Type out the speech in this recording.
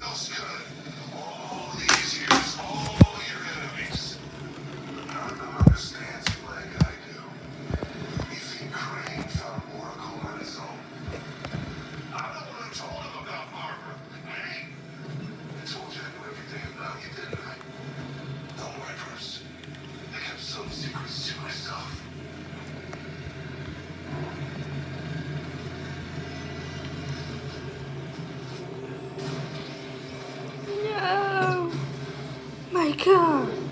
else could. All these years, all your enemies. None of them understands you like I do. You think Crane found Oracle on his own? I'm the one who told him about Barbara. Hey, I told you I knew everything about you, didn't I? Don't worry, Bruce. I kept some secrets to myself. No. Michael.